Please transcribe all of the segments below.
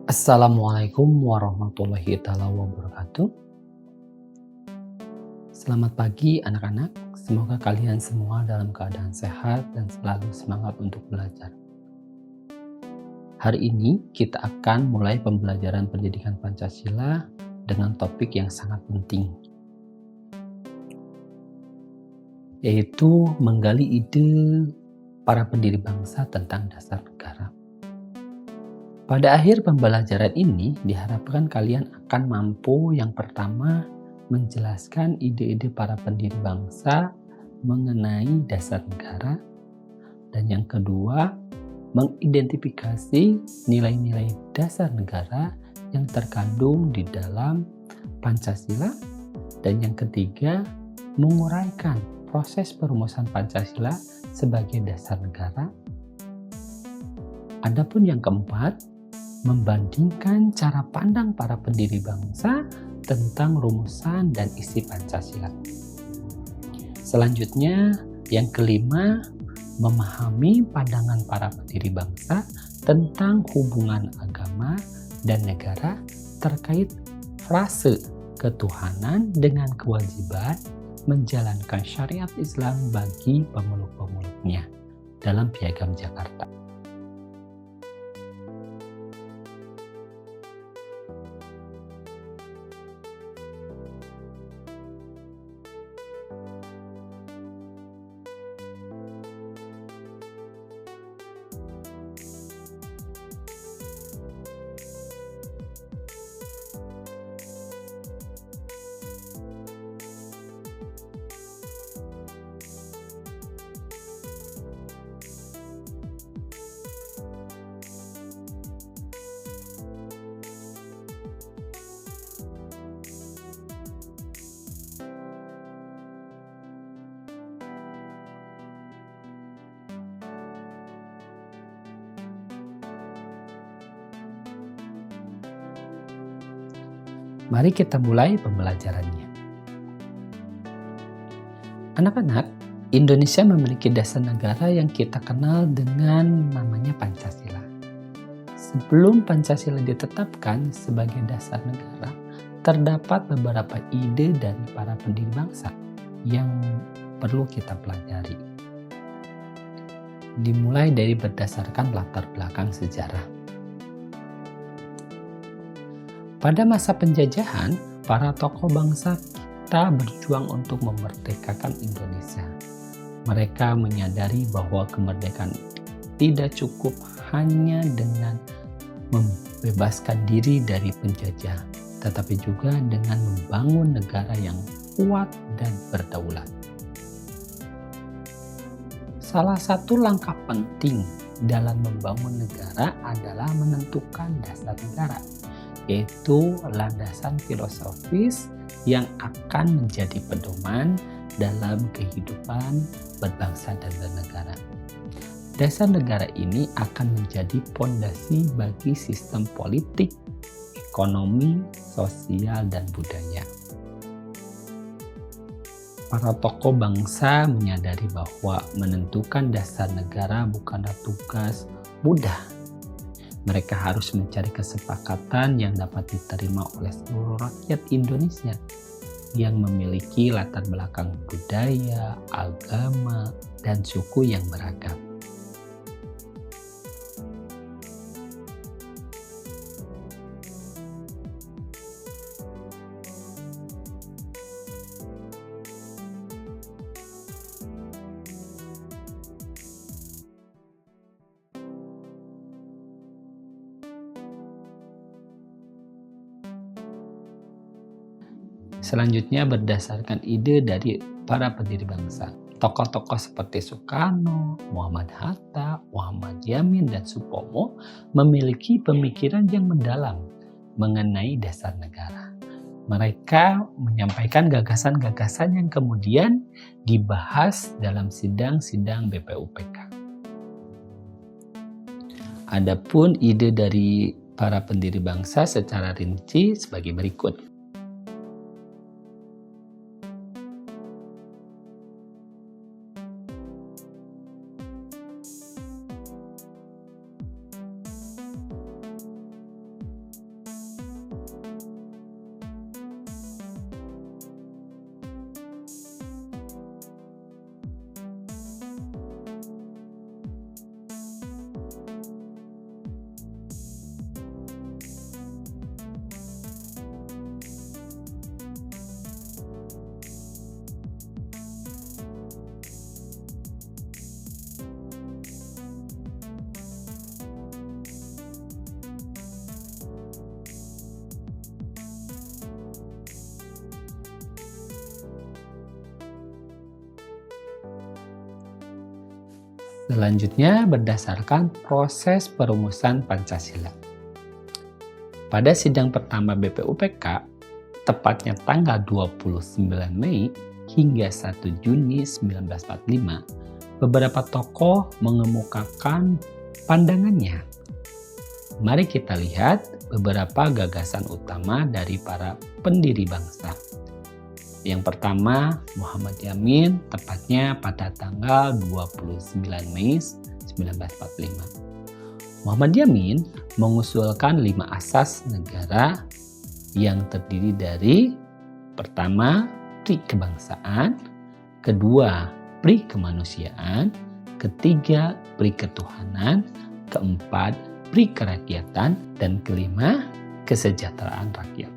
Assalamualaikum warahmatullahi wabarakatuh. Selamat pagi anak-anak, semoga kalian semua dalam keadaan sehat dan selalu semangat untuk belajar. Hari ini kita akan mulai pembelajaran pendidikan Pancasila dengan topik yang sangat penting, yaitu menggali ide para pendiri bangsa tentang dasar negara. Pada akhir pembelajaran ini, diharapkan kalian akan mampu yang pertama menjelaskan ide-ide para pendiri bangsa mengenai dasar negara, dan yang kedua, mengidentifikasi nilai-nilai dasar negara yang terkandung di dalam Pancasila, dan yang ketiga, menguraikan proses perumusan Pancasila sebagai dasar negara. Adapun yang keempat, membandingkan cara pandang para pendiri bangsa tentang rumusan dan isi Pancasila. Selanjutnya, yang kelima, memahami pandangan para pendiri bangsa tentang hubungan agama dan negara terkait frase ketuhanan dengan kewajiban menjalankan syariat Islam bagi pemeluk-pemeluknya dalam Piagam Jakarta. Mari kita mulai pembelajarannya. Anak-anak, Indonesia memiliki dasar negara yang kita kenal dengan namanya Pancasila. Sebelum Pancasila ditetapkan sebagai dasar negara, terdapat beberapa ide dari para pendiri bangsa yang perlu kita pelajari. Dimulai dari berdasarkan latar belakang sejarah. Pada masa penjajahan, para tokoh bangsa kita berjuang untuk memerdekakan Indonesia. Mereka menyadari bahwa kemerdekaan tidak cukup hanya dengan membebaskan diri dari penjajah, tetapi juga dengan membangun negara yang kuat dan berdaulat. Salah satu langkah penting dalam membangun negara adalah menentukan dasar negara, yaitu landasan filosofis yang akan menjadi pedoman dalam kehidupan berbangsa dan bernegara. Dasar negara ini akan menjadi fondasi bagi sistem politik, ekonomi, sosial, dan budaya. Para tokoh bangsa menyadari bahwa menentukan dasar negara bukanlah tugas mudah. Mereka harus mencari kesepakatan yang dapat diterima oleh seluruh rakyat Indonesia yang memiliki latar belakang budaya, agama, dan suku yang beragam. Selanjutnya berdasarkan ide dari para pendiri bangsa. Tokoh-tokoh seperti Soekarno, Muhammad Hatta, Muhammad Yamin, dan Supomo memiliki pemikiran yang mendalam mengenai dasar negara. Mereka menyampaikan gagasan-gagasan yang kemudian dibahas dalam sidang-sidang BPUPK. Adapun ide dari para pendiri bangsa secara rinci sebagai berikut. Selanjutnya berdasarkan proses perumusan Pancasila. Pada sidang pertama BPUPK, tepatnya tanggal 29 Mei hingga 1 Juni 1945, beberapa tokoh mengemukakan pandangannya. Mari kita lihat beberapa gagasan utama dari para pendiri bangsa. Yang pertama, Muhammad Yamin, tepatnya pada tanggal 29 Mei 1945. Muhammad Yamin mengusulkan 5 asas negara yang terdiri dari: pertama, pri kebangsaan; kedua, pri kemanusiaan; ketiga, pri ketuhanan; keempat, pri kerakyatan; dan kelima, kesejahteraan rakyat.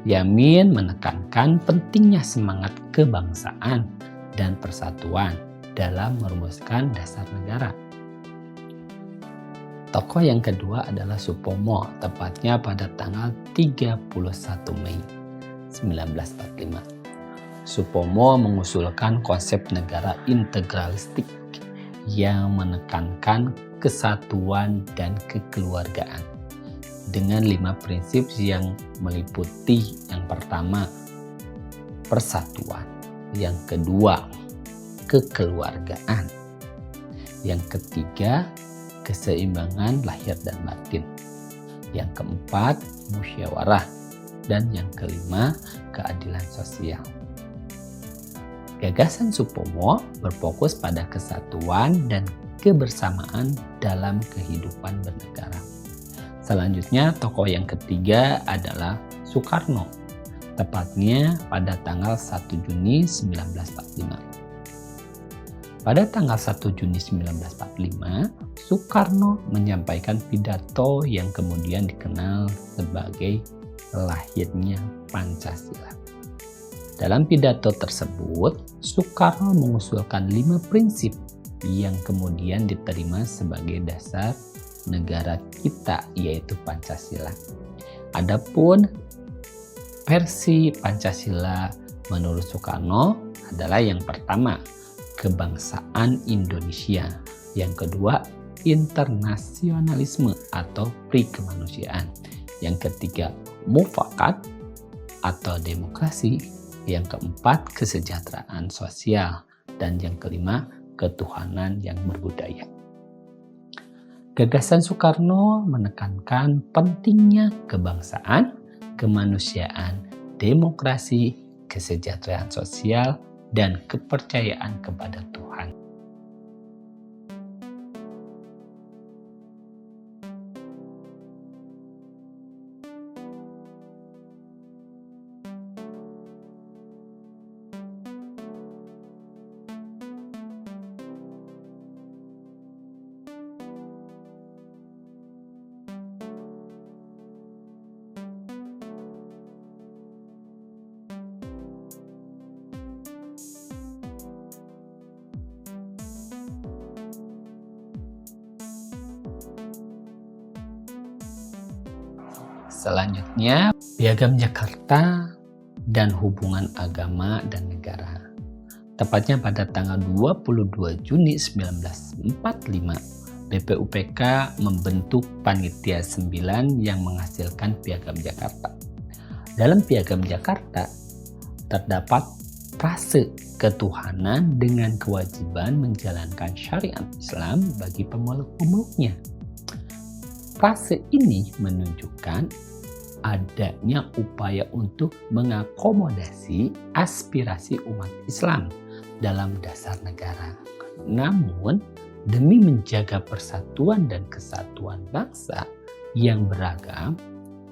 Yamin menekankan pentingnya semangat kebangsaan dan persatuan dalam merumuskan dasar negara. Tokoh yang kedua adalah Supomo, tepatnya pada tanggal 31 Mei 1945. Supomo mengusulkan konsep negara integralistik yang menekankan kesatuan dan kekeluargaan dengan 5 prinsip yang meliputi: yang pertama, persatuan; yang kedua, kekeluargaan; yang ketiga, keseimbangan lahir dan batin; yang keempat, musyawarah; dan yang kelima, keadilan sosial. Gagasan Supomo berfokus pada kesatuan dan kebersamaan dalam kehidupan bernegara. Selanjutnya, tokoh yang ketiga adalah Soekarno, tepatnya pada tanggal 1 Juni 1945. Pada tanggal 1 Juni 1945, Soekarno menyampaikan pidato yang kemudian dikenal sebagai lahirnya Pancasila. Dalam pidato tersebut, Soekarno mengusulkan 5 prinsip yang kemudian diterima sebagai dasar negara kita, yaitu Pancasila. Adapun versi Pancasila menurut Soekarno adalah: yang pertama, kebangsaan Indonesia; yang kedua, internasionalisme atau pri kemanusiaan; yang ketiga, mufakat atau demokrasi; yang keempat, kesejahteraan sosial; dan yang kelima, ketuhanan yang berbudaya. Gagasan Soekarno menekankan pentingnya kebangsaan, kemanusiaan, demokrasi, kesejahteraan sosial, dan kepercayaan kepada Tuhan. Selanjutnya, Piagam Jakarta dan hubungan agama dan negara. Tepatnya pada tanggal 22 Juni 1945, BPUPK membentuk Panitia 9 yang menghasilkan Piagam Jakarta. Dalam Piagam Jakarta terdapat frase ketuhanan dengan kewajiban menjalankan syariat Islam bagi pemeluk-pemeluknya. Frase ini menunjukkan adanya upaya untuk mengakomodasi aspirasi umat Islam dalam dasar negara. Namun, demi menjaga persatuan dan kesatuan bangsa yang beragam,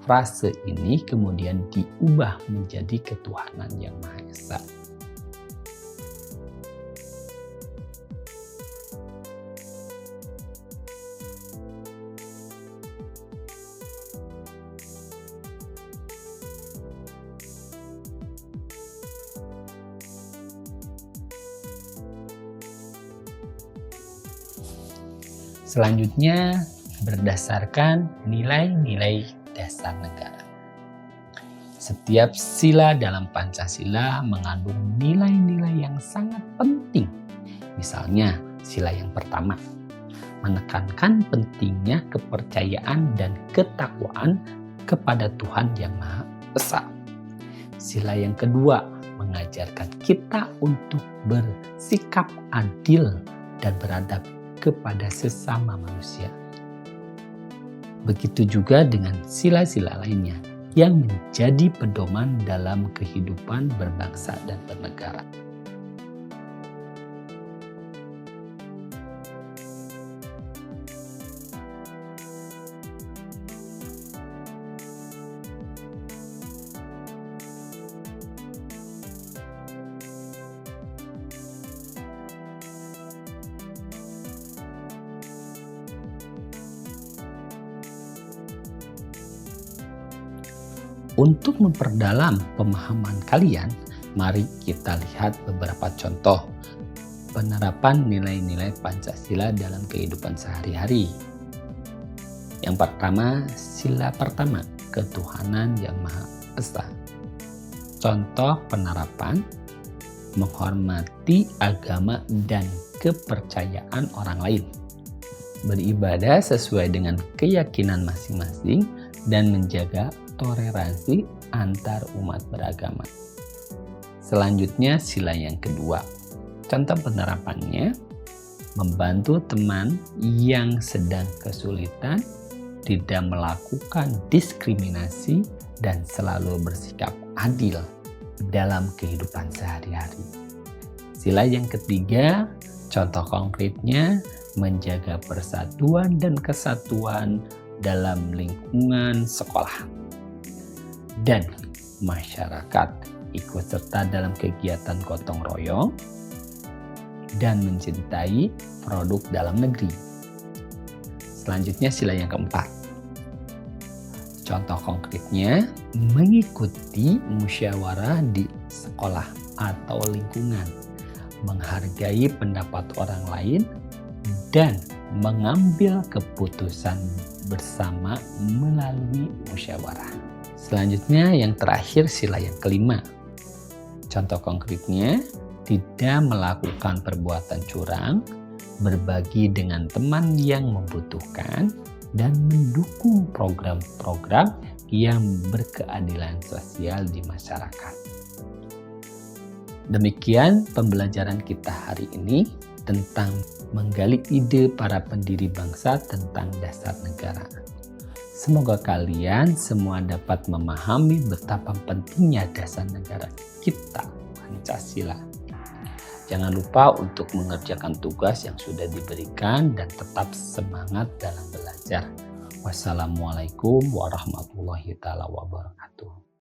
frase ini kemudian diubah menjadi ketuhanan yang Maha Esa. Selanjutnya, berdasarkan nilai-nilai dasar negara. Setiap sila dalam Pancasila mengandung nilai-nilai yang sangat penting Misalnya, sila yang pertama, menekankan pentingnya kepercayaan dan ketakwaan kepada Tuhan Yang Maha Esa. Sila yang kedua, mengajarkan kita untuk bersikap adil dan beradab kepada sesama manusia. Begitu juga dengan sila-sila lainnya yang menjadi pedoman dalam kehidupan berbangsa dan bernegara. Untuk memperdalam pemahaman kalian, mari kita lihat beberapa contoh penerapan nilai-nilai Pancasila dalam kehidupan sehari-hari. Yang pertama, sila pertama, ketuhanan Yang Maha Esa. Contoh penerapan, menghormati agama dan kepercayaan orang lain, beribadah sesuai dengan keyakinan masing-masing, dan menjaga toleransi antar umat beragama. Selanjutnya, sila yang kedua. Contoh penerapannya, membantu teman yang sedang kesulitan, tidak melakukan diskriminasi, dan selalu bersikap adil dalam kehidupan sehari-hari. Sila yang ketiga, contoh konkretnya, menjaga persatuan dan kesatuan dalam lingkungan sekolah dan masyarakat, ikut serta dalam kegiatan gotong royong, dan mencintai produk dalam negeri. Selanjutnya, sila yang keempat. Contoh konkretnya, mengikuti musyawarah di sekolah atau lingkungan, menghargai pendapat orang lain, dan mengambil keputusan bersama melalui musyawarah. Selanjutnya, yang terakhir, sila yang kelima. Contoh konkretnya, tidak melakukan perbuatan curang, berbagi dengan teman yang membutuhkan, dan mendukung program-program yang berkeadilan sosial di masyarakat. Demikian pembelajaran kita hari ini tentang menggali ide para pendiri bangsa tentang dasar negara. Semoga kalian semua dapat memahami betapa pentingnya dasar negara kita, Pancasila. Jangan lupa untuk mengerjakan tugas yang sudah diberikan dan tetap semangat dalam belajar. Wassalamualaikum warahmatullahi wabarakatuh.